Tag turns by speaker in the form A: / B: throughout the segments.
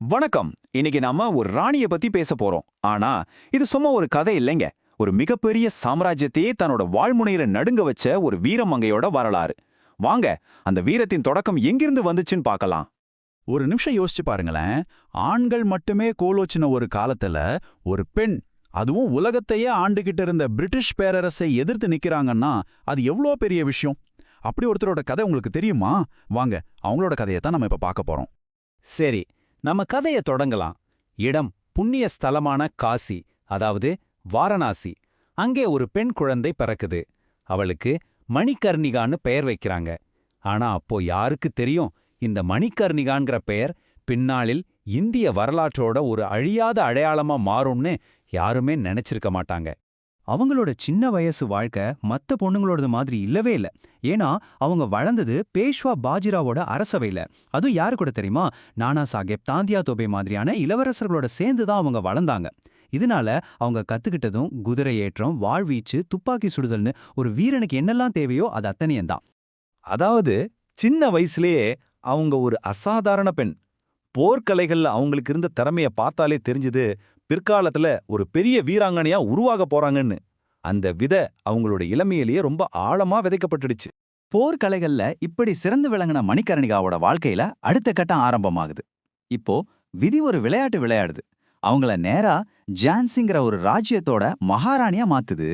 A: வணக்கம். இன்னைக்கு நாம ஒரு ராணிய பத்தி பேச போறோம். ஆனா இது சும்மா ஒரு கதை இல்லைங்க. ஒரு மிகப்பெரிய சாம்ராஜ்யத்தையே தன்னோட வாழ்முனையில நடுங்க வச்ச ஒரு வீரமங்கையோட வரலாறு. வாங்க, அந்த வீரத்தின் தொடக்கம் எங்கிருந்து வந்துச்சுன்னு பார்க்கலாம்.
B: ஒரு நிமிஷம் யோசிச்சு பாருங்களேன். ஆண்கள் மட்டுமே கோலோச்சின ஒரு காலத்துல ஒரு பெண், அதுவும் உலகத்தையே ஆண்டுகிட்டு இருந்த பிரிட்டிஷ் பேரரசை எதிர்த்து நிக்கிறாங்கன்னா அது எவ்வளோ பெரிய விஷயம். அப்படி ஒருத்தரோட கதை உங்களுக்கு தெரியுமா? வாங்க, அவங்களோட கதையை தான் நம்ம இப்ப பார்க்க போறோம்.
A: சரி, நம்ம கதைய தொடங்கலாம். இடம் புண்ணிய ஸ்தலமான காசி, அதாவது வாரணாசி. அங்கே ஒரு பெண் குழந்தை பிறக்குது. அவளுக்கு மணிகர்ணிகான்னு பெயர் வைக்கிறாங்க. ஆனா அப்போ யாருக்கு தெரியும், இந்த மணிகர்ணிகான்கிற பெயர் பின்னாளில் இந்திய வரலாற்றோட ஒரு அழியாத அடையாளமா மாறும்னு யாருமே நினைச்சிருக்க மாட்டாங்க.
C: அவங்களோட சின்ன வயசு வாழ்க்கை மத்த பொண்ணுங்களோடது மாதிரி இல்லவே இல்ல. ஏன்னா அவங்க வளர்ந்தது பேஷ்வா பாஜிராவோட அரசவையில. அதுவும் யாரு கூட தெரியுமா? நானா சாஹேப், தாந்தியா தோபே மாதிரியான இளவரசர்களோட சேர்ந்து தான் அவங்க வளர்ந்தாங்க. இதனால அவங்க கத்துக்கிட்டதும் குதிரை ஏற்றம், வாழ்வீச்சு, துப்பாக்கி சுடுதல்னு ஒரு வீரனுக்கு என்னெல்லாம் தேவையோ அது அத்தனையும் தான்.
A: அதாவது சின்ன வயசுலயே அவங்க ஒரு அசாதாரண பெண். போர்க்கலைகள்ல அவங்களுக்கு இருந்த திறமைய பார்த்தாலே தெரிஞ்சுது, பிற்காலத்துல ஒரு பெரிய வீராங்கனையா உருவாக போறாங்கன்னு. அந்த வித அவங்களோட இளமையிலேயே ரொம்ப ஆழமா விதைக்கப்பட்டுடுச்சு.
C: போர்க்கலைகள்ல இப்படி சிறந்து விளங்கின மணிகர்ணிகாவோட வாழ்க்கையில அடுத்த கட்டம் ஆரம்பமாகுது. இப்போ விதி ஒரு விளையாட்டு விளையாடுது. அவங்கள நேரா ஜான்சிங்கிற ஒரு ராஜ்யத்தோட மகாராணியா மாத்துது.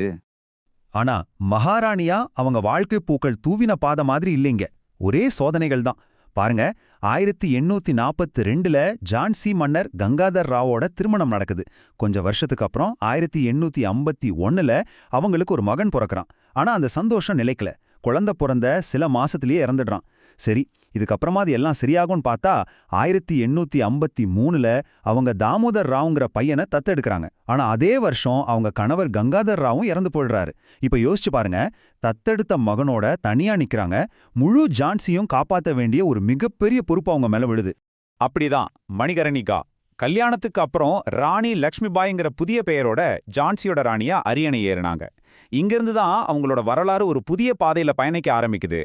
B: ஆனா மகாராணியா அவங்க வாழ்க்கை பூக்கள் தூவின பாத மாதிரி இல்லைங்க. ஒரே சோதனைகள் தான். பாருங்க, 1842ல ஜான்சி மன்னர் கங்காதர் ராவோட திருமணம் நடக்குது. கொஞ்சம் வருஷத்துக்கு அப்புறம் 1851ல அவங்களுக்கு ஒரு மகன் பிறக்கறான். ஆனா அந்த சந்தோஷம் நிலைக்கல. குழந்தை பிறந்த சில மாசத்திலேயே இறந்துடுறான். சரி, இதுக்கப்புறமா அது எல்லாம் சரியாகும்னு பார்த்தா 1853ல அவங்க தாமோதர் ராவுங்கிற பையனை தத்தெடுக்கிறாங்க. ஆனா அதே வருஷம் அவங்க கணவர் கங்காதர் ராவும் இறந்து போயிடுறாரு. இப்ப யோசிச்சு பாருங்க, தத்தெடுத்த மகனோட தனியா நிக்கிறாங்க. முழு ஜான்சியும் காப்பாத்த வேண்டிய ஒரு மிகப்பெரிய பொறுப்பு அவங்க மேல விழுது.
A: அப்படிதான் மணிகர்ணிகா கல்யாணத்துக்கு அப்புறம் ராணி லக்ஷ்மிபாய்ங்கிற புதிய பெயரோட ஜான்சியோட ராணியா அரியணை ஏறினாங்க. இங்கிருந்து தான் அவங்களோட வரலாறு ஒரு புதிய பாதையில பயணிக்க ஆரம்பிக்குது.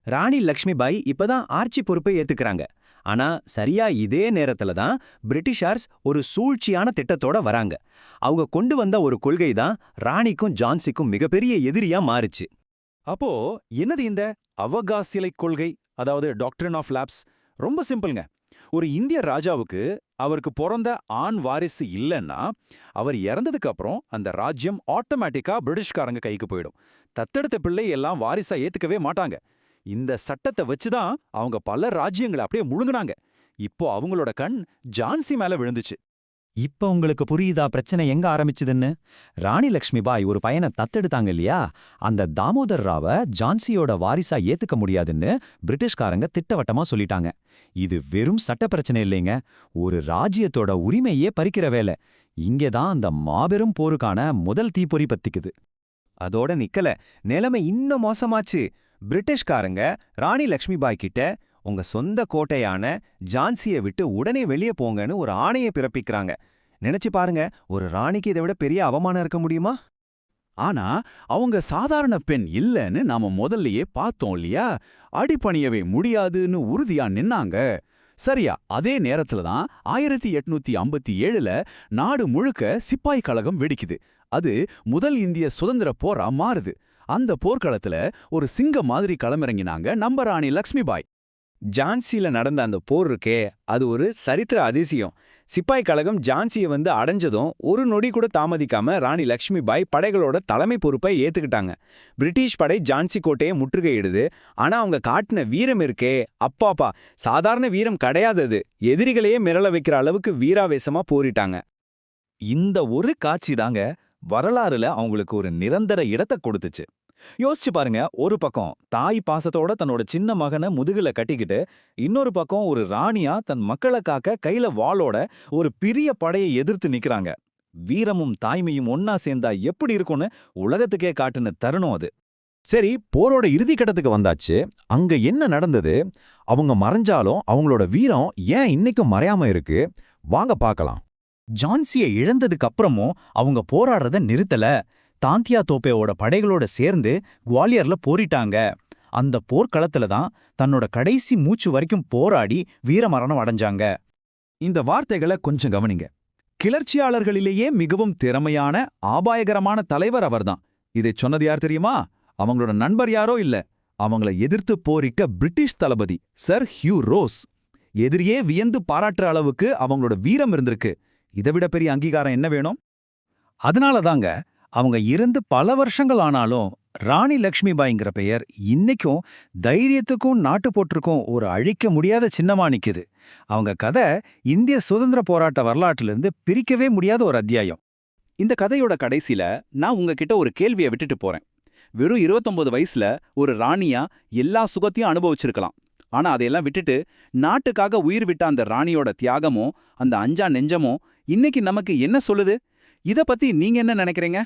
C: ராணி லக்ஷ்மிபாய் இப்பதான் ஆட்சி பொறுப்பை ஏத்துக்கிறாங்க. ஆனா சரியா இதே நேரத்துல தான் பிரிட்டிஷார்ஸ் ஒரு சூழ்ச்சியான திட்டத்தோட வராங்க. அவங்க கொண்டு வந்த ஒரு கொள்கை தான் ராணிக்கும் ஜான்சிக்கும் மிகப்பெரிய எதிரியா மாறுச்சு.
A: அப்போ என்னது இந்த அவகாசியலை கொள்கை, அதாவது டாக்டரின் ஆஃப் லேப்ஸ்? ரொம்ப சிம்பிள்ங்க. ஒரு இந்திய ராஜாவுக்கு அவருக்கு பிறந்த ஆண் வாரிசு இல்லைன்னா அவர் இறந்ததுக்கு அப்புறம் அந்த ராஜ்யம் ஆட்டோமேட்டிக்கா பிரிட்டிஷ்காரங்க கைக்கு போயிடும். தத்தெடுத்த பிள்ளை எல்லாம் வாரிசா ஏத்துக்கவே மாட்டாங்க. இந்த சட்டத்தை வச்சுதான் அவங்க பல ராஜ்யங்களை அப்படியே முழுங்குனாங்க. இப்போ அவங்களோட கண் ஜான்சி மேல விழுந்துச்சு.
C: இப்ப உங்களுக்கு புரியுதா பிரச்சனை எங்க ஆரம்பிச்சுதுன்னு? ராணி லக்ஷ்மிபாய் ஒரு பையனை தத்தெடுத்தாங்க இல்லையா? அந்த தாமோதர் ராவ ஜான்சியோட வாரிசா ஏத்துக்க முடியாதுன்னு பிரிட்டிஷ்காரங்க திட்டவட்டமா சொல்லிட்டாங்க. இது வெறும் சட்ட பிரச்சனை இல்லைங்க, ஒரு ராஜ்யத்தோட உரிமையே பறிக்கிற வேலை. இங்கேதான் அந்த மாபெரும் போருக்கான முதல் தீப்பொறி பத்திக்குது. அதோட நிக்கல, நிலைமை இன்னும் மோசமாச்சு. பிரிட்டிஷ்காரங்க ராணி லக்ஷ்மிபாய் கிட்ட உங்க சொந்த கோட்டையான ஜான்சியை விட்டு உடனே வெளியே போங்கன்னு ஒரு ஆணையை பிறப்பிக்கிறாங்க. நினைச்சு பாருங்க, ஒரு ராணிக்கு இதை விட பெரிய அவமானம் இருக்க முடியுமா?
A: ஆனா அவங்க சாதாரண பெண் இல்லைன்னு நாம முதல்லயே பார்த்தோம் இல்லையா? அடிபணியவே முடியாதுன்னு உறுதியா நின்னாங்க. சரியா அதே நேரத்துல தான் 1857ல நாடு முழுக்க சிப்பாய் கழகம் வெடிக்குது. அது முதல் இந்திய சுதந்திர போரா மாறுது. அந்த போர்க்களத்துல ஒரு சிங்கம் மாதிரி களமிறங்கினாங்க நம்ம ராணி லக்ஷ்மிபாய்.
D: ஜான்சியில நடந்த அந்த போர் இருக்கே, அது ஒரு சரித்திர அதிசயம். சிப்பாய் கழகம் ஜான்சியை வந்து அடைஞ்சதும் ஒரு நொடி கூட தாமதிக்காம ராணி லக்ஷ்மிபாய் படைகளோட தலைமை பொறுப்பை ஏத்துக்கிட்டாங்க. பிரிட்டிஷ் படை ஜான்சி கோட்டையை முற்றுகையிடுது. ஆனா அவங்க காட்டின வீரம் இருக்கே, அப்பாப்பா, சாதாரண வீரம் கிடையாது. அது எதிரிகளையே மிரள வைக்கிற அளவுக்கு வீராவேசமா போரிட்டாங்க.
A: இந்த ஒரு காட்சி தாங்க வரலாறுல அவங்களுக்கு ஒரு நிரந்தர இடத்தை கொடுத்துச்சு. யோசிச்சு பாருங்க, ஒரு பக்கம் தாய் பாசத்தோட தன்னோட சின்ன மகனை முதுகுல கட்டிக்கிட்டு, இன்னொரு பக்கம் ஒரு ராணியா தன் மக்களை காக்க கையில வாளோட ஒரு பெரிய படையை எதிர்த்து நிக்கிறாங்க. வீரமும் தாய்மையும் ஒன்னா சேர்ந்தா எப்படி இருக்கும்னு உலகத்துக்கே காட்டுன தருணம் அது. சரி, போரோட இறுதி கட்டத்துக்கு வந்தாச்சு. அங்க என்ன நடந்தது? அவங்க மறைஞ்சாலும் அவங்களோட வீரம் ஏன் இன்னைக்கும் மறையாம இருக்கு? வாங்க பார்க்கலாம்.
C: ஜான்சியை இழந்ததுக்கு அப்புறமும் அவங்க போராடுறத நிறுத்தல. தாந்தியா தோப்பேவோட படைகளோட சேர்ந்து குவாலியர்ல போரிட்டாங்க. அந்த போர்க்களத்துல தான் தன்னோட கடைசி மூச்சு வரைக்கும் போராடி வீரமரணம் அடைஞ்சாங்க.
A: இந்த வார்த்தைகளை கொஞ்சம் கவனிங்க. கிளர்ச்சியாளர்களிலேயே மிகவும் திறமையான ஆபாயகரமான தலைவர் அவர்தான். இதைச் சொன்னது யார் தெரியுமா? அவங்களோட நண்பர் யாரோ இல்ல, அவங்கள எதிர்த்து போரிட்ட பிரிட்டிஷ் தளபதி சர் ஹியூ ரோஸ். எதிரியே வியந்து பாராட்டுற அளவுக்கு அவங்களோட வீரம் இருந்திருக்கு. இதைவிட பெரிய அங்கீகாரம் என்ன வேணும்?
C: அதனால தாங்க அவங்க இறந்து பல வருஷங்கள் ஆனாலும் ராணி லக்ஷ்மிபாய்ங்கிற பெயர் இன்னைக்கும் தைரியத்துக்கும் நாட்டுப்போற்றுக்கும் ஒரு அழிக்க முடியாத சின்னமா நிக்குது. அவங்க கதை இந்திய சுதந்திர போராட்ட வரலாற்றிலிருந்து பிரிக்கவே முடியாத ஒரு அத்தியாயம்.
B: இந்த கதையோட கடைசில நான் உங்ககிட்ட ஒரு கேள்வியை விட்டுட்டு போறேன். வெறும் 29 வயசுல ஒரு ராணியா எல்லா சுகத்தையும் அனுபவிச்சிருக்கலாம். ஆனா அதையெல்லாம் விட்டுட்டு நாட்டுக்காக உயிர் விட்ட அந்த ராணியோட தியாகமும் அந்த அஞ்சா நெஞ்சமும் இன்னைக்கு நமக்கு என்ன சொல்லுது? இத பத்தி நீங்க என்ன நினைக்கிறீங்க?